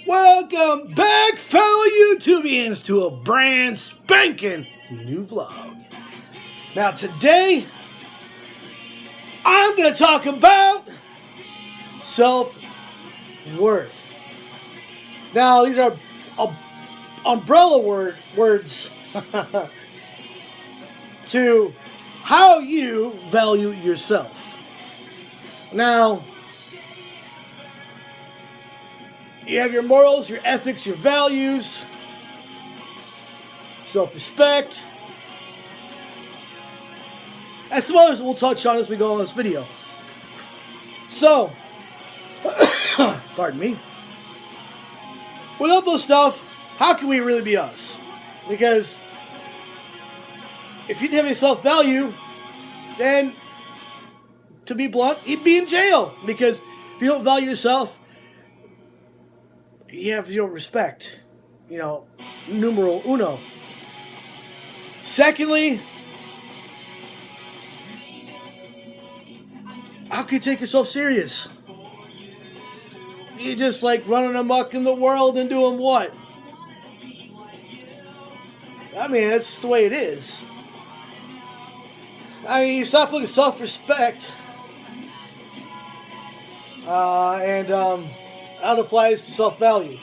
Welcome back, fellow YouTubians, to a brand spanking new vlog. Now today, I'm going to talk about self-worth. Now these are umbrella words to how you value yourself. Now, you have your morals, your ethics, your values, self-respect, and some others we'll touch on as we go on this video. So, pardon me. Without those stuff, how can we really be us? Because if you didn't have any self-value, then, to be blunt, you'd be in jail. Because if you don't value yourself, you have zero respect. You know, numero uno. Secondly, how can you take yourself serious? You just like running amok in the world and doing what? I mean, that's just the way it is. I mean, you stop looking at self-respect. And how it applies to self-value.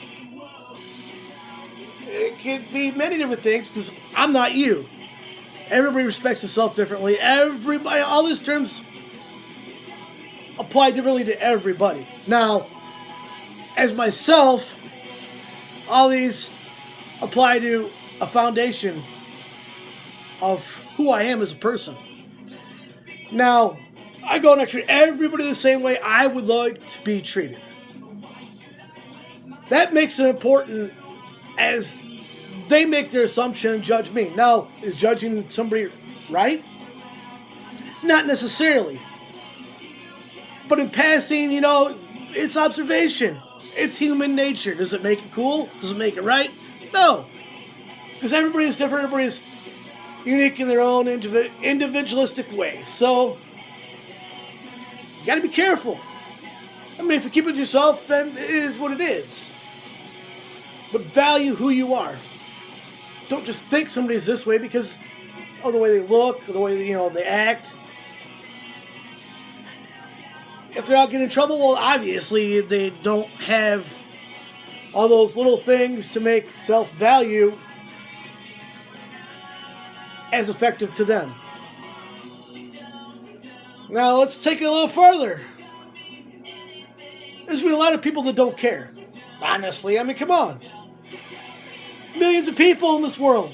It could be many different things, because I'm not you. Everybody respects themselves differently. Everybody, all these terms apply differently to everybody. Now, as myself, all these apply to a foundation of who I am as a person. Now, I go and I treat everybody the same way I would like to be treated. That makes it important as they make their assumption and judge me. Now, is judging somebody right? Not necessarily. But in passing, you know, it's observation. It's human nature. Does it make it cool? Does it make it right? No. Because everybody is different. Everybody is unique in their own individualistic way. So, you got to be careful. I mean, if you keep it to yourself, then it is what it is. But value who you are. Don't just think somebody's this way because of the way they look, or the way they act. If they're out getting in trouble, well, obviously they don't have all those little things to make self-value as effective to them. Now, let's take it a little further. There's a lot of people that don't care. Honestly, I mean, come on. Millions of people in this world.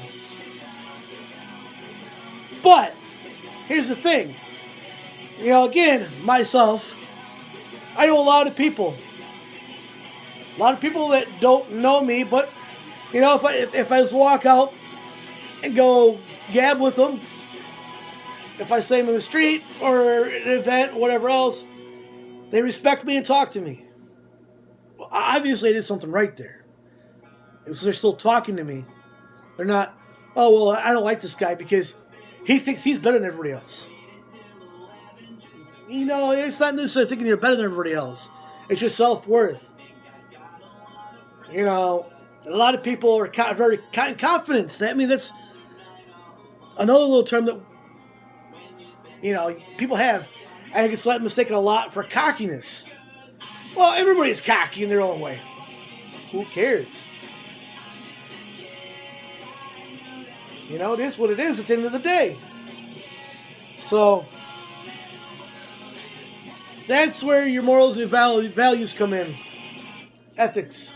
But, here's the thing. You know, again, myself, I know a lot of people. A lot of people that don't know me, but, you know, if I just walk out and go gab with them, if I say them in the street or at an event, whatever else, they respect me and talk to me. Well, obviously I did something right there. Because they're still talking to me. They're not, oh, well, I don't like this guy because he thinks he's better than everybody else. You know, it's not necessarily thinking you're better than everybody else. It's your self-worth. You know, a lot of people are very confident. I mean, that's another little term that, you know, people have. I think it's mistaken a lot for cockiness. Well, everybody's cocky in their own way. Who cares? You know, it is what it is at the end of the day. So, that's where your morals and values come in. Ethics.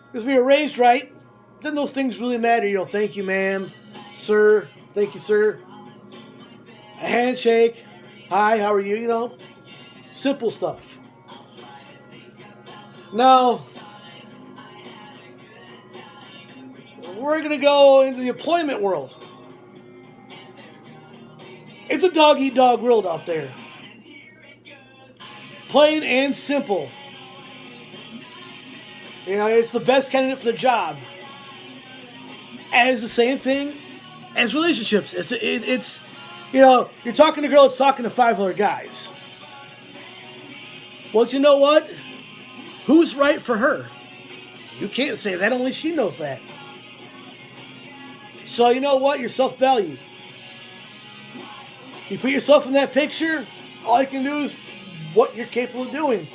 Because we were raised right, then those things really matter. You know, thank you, ma'am, sir, thank you, sir. A handshake, hi, how are you? You know, simple stuff. Now, we're going to go into the employment world. It's a dog-eat-dog world out there. Plain and simple. You know, it's the best candidate for the job. And it's the same thing as relationships. It's you know, you're talking to a girl that's talking to 5 other guys. Well, you know what? Who's right for her? You can't say that, only she knows that. So you know what? Your self-value. You put yourself in that picture, all you can do is what you're capable of doing.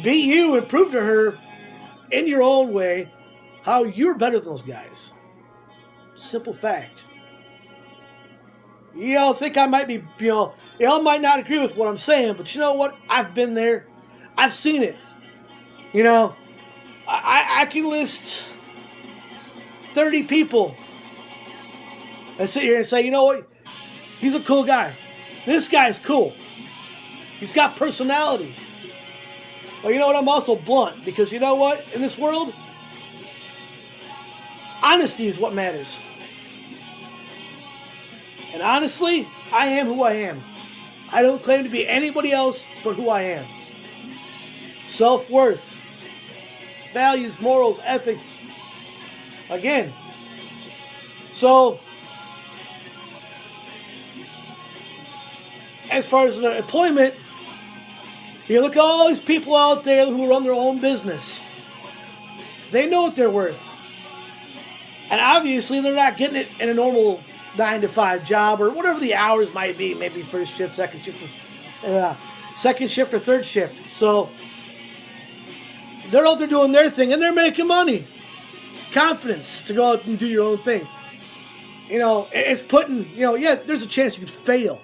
Be you and prove to her in your own way how you're better than those guys. Simple fact. Y'all think I might be, y'all might not agree with what I'm saying, but you know what? I've been there. I've seen it. I can list 30 people and sit here and say, you know what? He's a cool guy. This guy's cool. He's got personality. Well, you know what? I'm also blunt because you know what? In this world, honesty is what matters. And honestly, I am who I am. I don't claim to be anybody else but who I am. Self-worth, values, morals, ethics. Again. So, as far as employment, you look at all these people out there who run their own business. They know what they're worth. And obviously, they're not getting it in a normal 9-to-5 job or whatever the hours might be. Maybe first shift, second shift, or third shift. So, they're out there doing their thing and they're making money. It's confidence to go out and do your own thing. It's putting, there's a chance you could fail.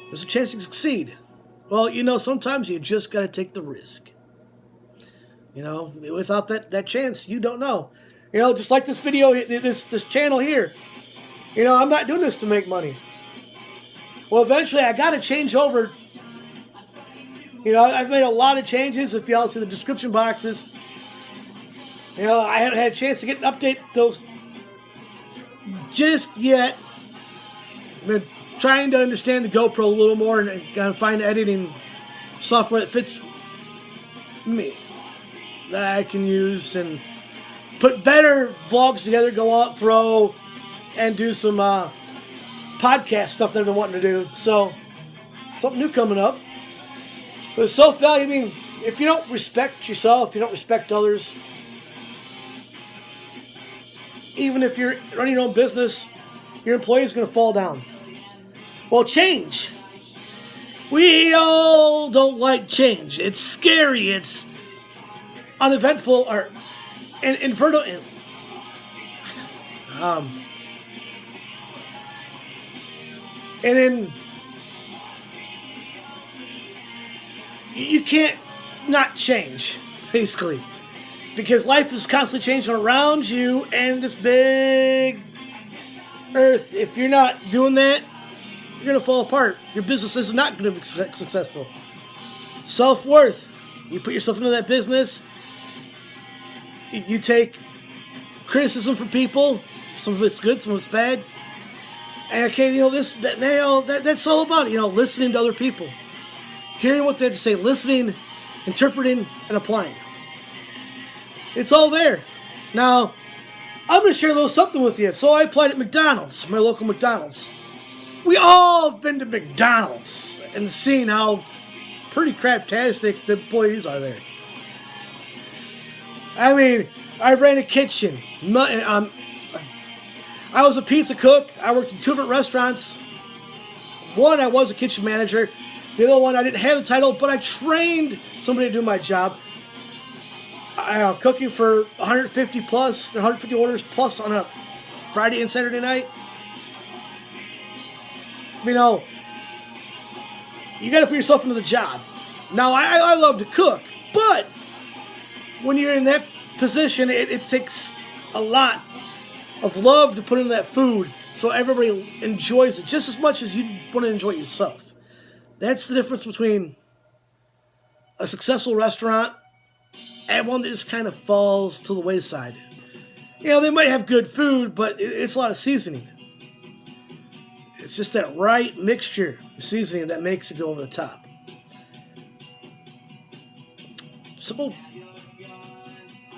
There's a chance you can succeed. Well, sometimes you just got to take the risk. Without that chance, you don't know. Just like this video, this channel here. I'm not doing this to make money. Well, eventually I got to change over. I've made a lot of changes. If y'all see the description boxes, I haven't had a chance to get and update those just yet. I've been trying to understand the GoPro a little more and kind of find editing software that fits me that I can use and put better vlogs together, go out, throw, and do some podcast stuff that I've been wanting to do. So, something new coming up. But self-value, if you don't respect yourself, if you don't respect others, even if you're running your own business, your employee's going to fall down. Well, change. We all don't like change. It's scary. It's uneventful or infertile. And then you can't not change, basically. Because life is constantly changing around you and this big earth. If you're not doing that, you're going to fall apart. Your business is not going to be successful. Self-worth. You put yourself into that business. You take criticism from people. Some of it's good, some of it's bad. And okay, that's all about it. Listening to other people. Hearing what they have to say. Listening, interpreting, and applying. It's all there. Now, I'm going to share a little something with you. So I applied at McDonald's, my local McDonald's. We all have been to McDonald's and seen how pretty craptastic the employees are there. I ran a kitchen. I was a pizza cook. I worked in 2 different restaurants. One, I was a kitchen manager. The other one, I didn't have the title, but I trained somebody to do my job. Cooking for 150 orders plus on a Friday and Saturday night. You got to put yourself into the job. Now, I love to cook, but when you're in that position, it takes a lot of love to put in that food so everybody enjoys it just as much as you want to enjoy it yourself. That's the difference between a successful restaurant and one that just kind of falls to the wayside. They might have good food, but it's a lot of seasoning. It's just that right mixture of seasoning that makes it go over the top. Simple,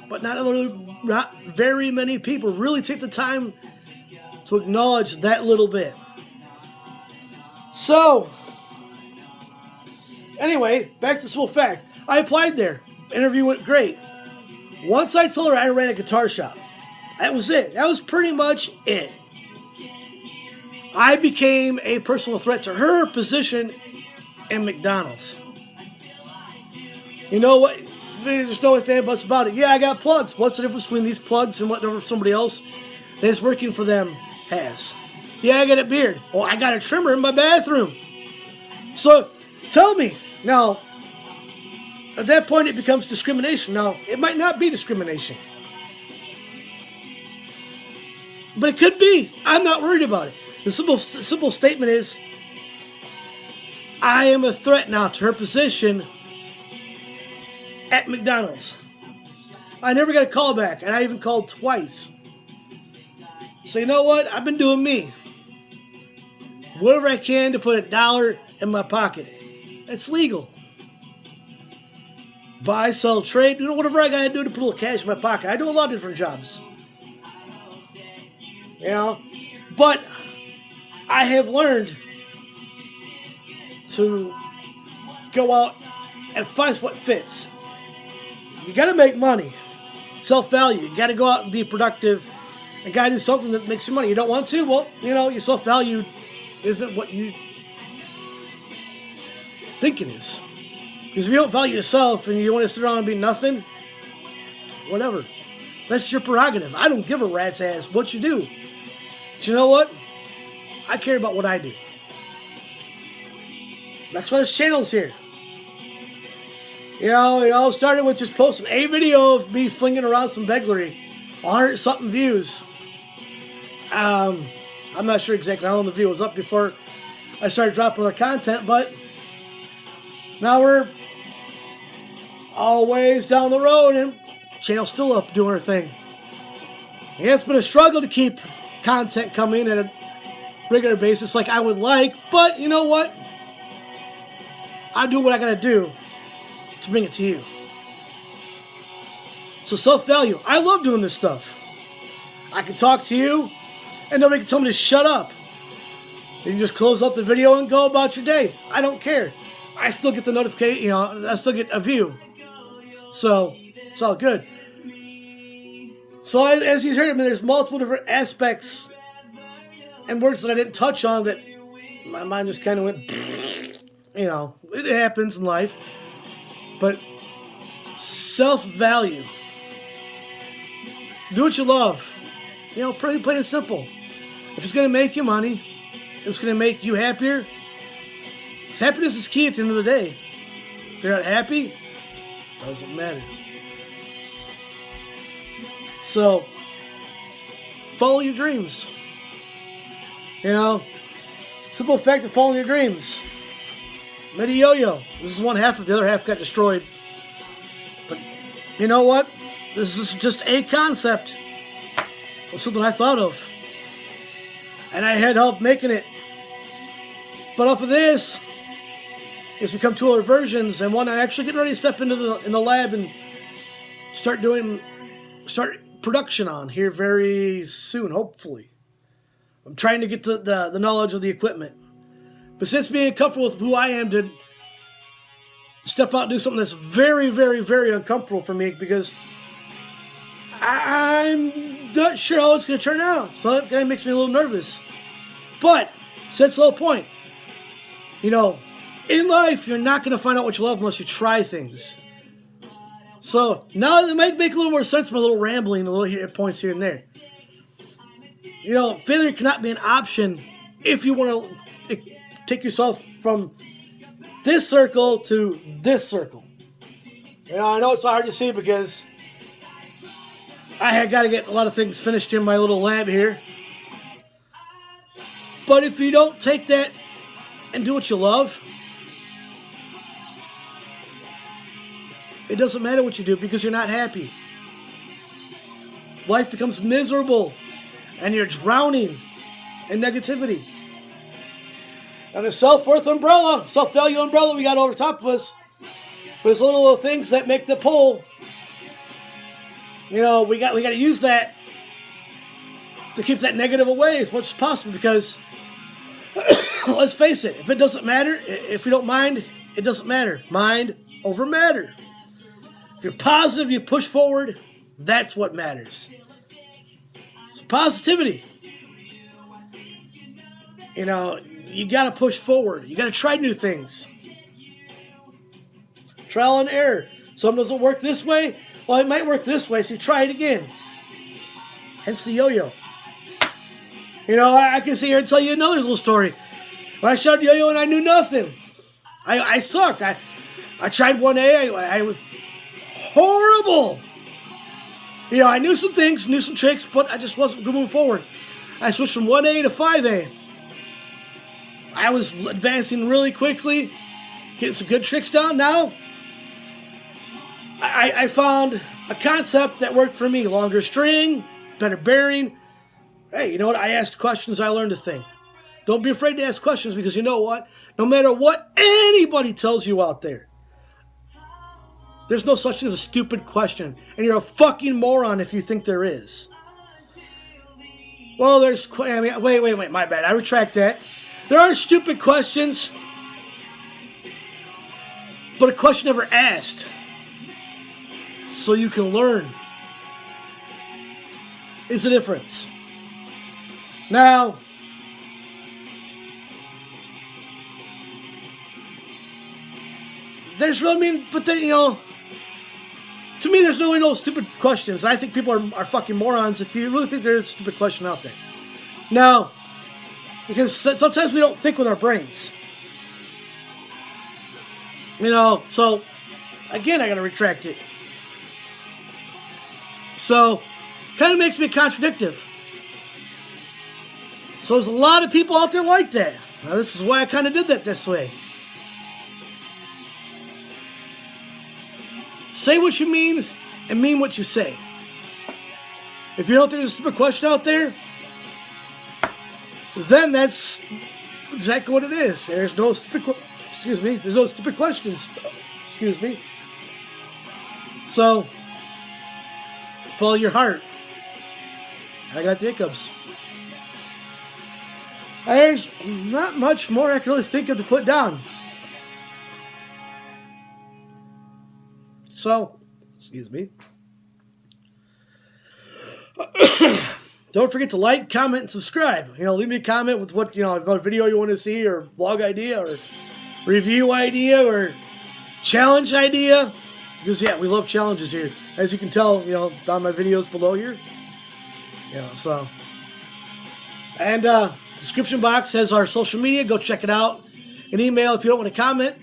but not very many people really take the time to acknowledge that little bit. So, anyway, back to the simple fact. I applied there. Interview went great. Once I told her I ran a guitar shop, that was it. That was pretty much it. I became a personal threat to her position in McDonald's. You know what? There's just no ifs, buts about it. Yeah, I got plugs. What's the difference between these plugs and whatever somebody else that's working for them has? Yeah, I got a beard. Oh, I got a trimmer in my bathroom. So, tell me. Now, at that point, it becomes discrimination. Now, it might not be discrimination. But it could be. I'm not worried about it. The simple statement is, I am a threat now to her position at McDonald's. I never got a call back, and I even called twice. So you know what? I've been doing me. Whatever I can to put $1 in my pocket. It's legal. Buy, sell, trade, whatever I gotta do to put a little cash in my pocket. I do a lot of different jobs. You know? But I have learned to go out and find what fits. You got to make money, self-value. You got to go out and be productive and got to do something that makes you money. You don't want to? Well, your self-value isn't what you think it is. Because if you don't value yourself and you want to sit around and be nothing, whatever. That's your prerogative. I don't give a rat's ass what you do. But you know what? I care about what I do. That's why this channel's here. It all started with just posting a video of me flinging around some beglery. 100-something views. I'm not sure exactly how long the video was up before I started dropping other content, but now we're always down the road and channel's still up doing her thing. Yeah, it's been a struggle to keep content coming at a regular basis like I would like, but you know what? I do what I gotta do to bring it to you. So self-value. I love doing this stuff. I can talk to you and nobody can tell me to shut up. You can just close out the video and go about your day. I don't care. I still get the notification, I still get a view. So, it's all good. So as you heard, there's multiple different aspects and words that I didn't touch on that my mind just kind of went, it happens in life. But self-value. Do what you love. Pretty plain and simple. If it's going to make you money, if it's going to make you happier, because happiness is key at the end of the day. If you're not happy, it doesn't matter. So, follow your dreams. Simple fact of following your dreams. Made a yo-yo. This is one half of the other half got destroyed. But you know what? This is just a concept of something I thought of. And I had help making it. But off of this, it's become 2 other versions, and one I'm actually getting ready to step into the lab and start production on here very soon, hopefully. I'm trying to get the knowledge of the equipment. But since being comfortable with who I am to step out and do something that's very, very, very uncomfortable for me because I'm not sure how it's going to turn out. So that kind of makes me a little nervous. But, so that's the whole point. In life, you're not going to find out what you love unless you try things. So, now it might make a little more sense, my little rambling, a little points here and there. Failure cannot be an option if you want to take yourself from this circle to this circle. I know it's hard to see because I had got to get a lot of things finished in my little lab here. But if you don't take that and do what you love, it doesn't matter what you do because you're not happy. Life becomes miserable and you're drowning in negativity. And the self-worth umbrella, self-value umbrella we got over top of us, with little things that make the pole. We got to use that to keep that negative away as much as possible because let's face it, if it doesn't matter, if you don't mind, it doesn't matter. Mind over matter. If you're positive, you push forward. That's what matters. So positivity. You know, you got to push forward. You got to try new things. Trial and error. Something doesn't work this way. Well, it might work this way, so you try it again. Hence the yo-yo. You know, I can sit here and tell you another little story. When I started yo-yoing, I knew nothing. I sucked. I tried 1A. I was horrible. You know, I knew some things, knew some tricks, but I just wasn't moving forward. I switched from 1A to 5A. I was advancing really quickly, getting some good tricks down. Now, I found a concept that worked for me. Longer string, better bearing. Hey, you know what? I asked questions, I learned a thing. Don't be afraid to ask questions, because you know what? No matter what anybody tells you out there, there's no such thing as a stupid question. And you're a fucking moron if you think there is. Well, there's... I mean, wait, my bad. I retract that. There are stupid questions, but a question never asked. So you can learn is the difference. Now, there's really, I mean, but then, you know, to me, there's really no stupid questions. I think people are fucking morons if you really think there is a stupid question out there. Now, because sometimes we don't think with our brains. You know, so, again, I gotta retract it. So, kind of makes me contradictive. So there's a lot of people out there like that. Now, this is why I kind of did that this way. Say what you mean and mean what you say. If you don't think there's a stupid question out there, then that's exactly what it is. There's no stupid there's no stupid questions. Excuse me. So, follow your heart. I got the hiccups. There's not much more I can really think of to put down. So, excuse me. Don't forget to like, comment, and subscribe. You know, leave me a comment with what, you know, about a video you want to see, or vlog idea, or review idea, or challenge idea. Because, yeah, we love challenges here. As you can tell, you know, down my videos below here. You know, so. And, description box has our social media. Go check it out. An email if you don't want to comment.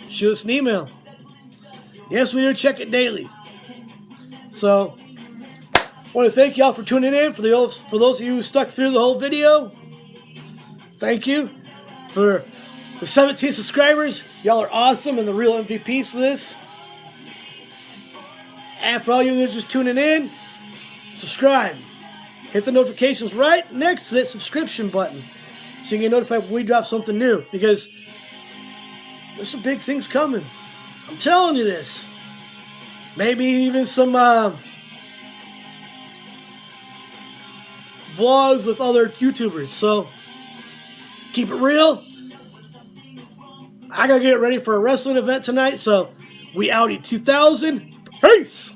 Shoot us an email. Yes, we do check it daily. So, I want to thank y'all for tuning in. For those of you who stuck through the whole video, thank you. For the 17 subscribers, y'all are awesome and the real MVPs for this. And for all you that are just tuning in, subscribe. Hit the notifications right next to that subscription button so you can get notified when we drop something new, because there's some big things coming. I'm telling you this. Maybe even some vlogs with other YouTubers. So, keep it real. I gotta get ready for a wrestling event tonight, so we outie 2000. Peace!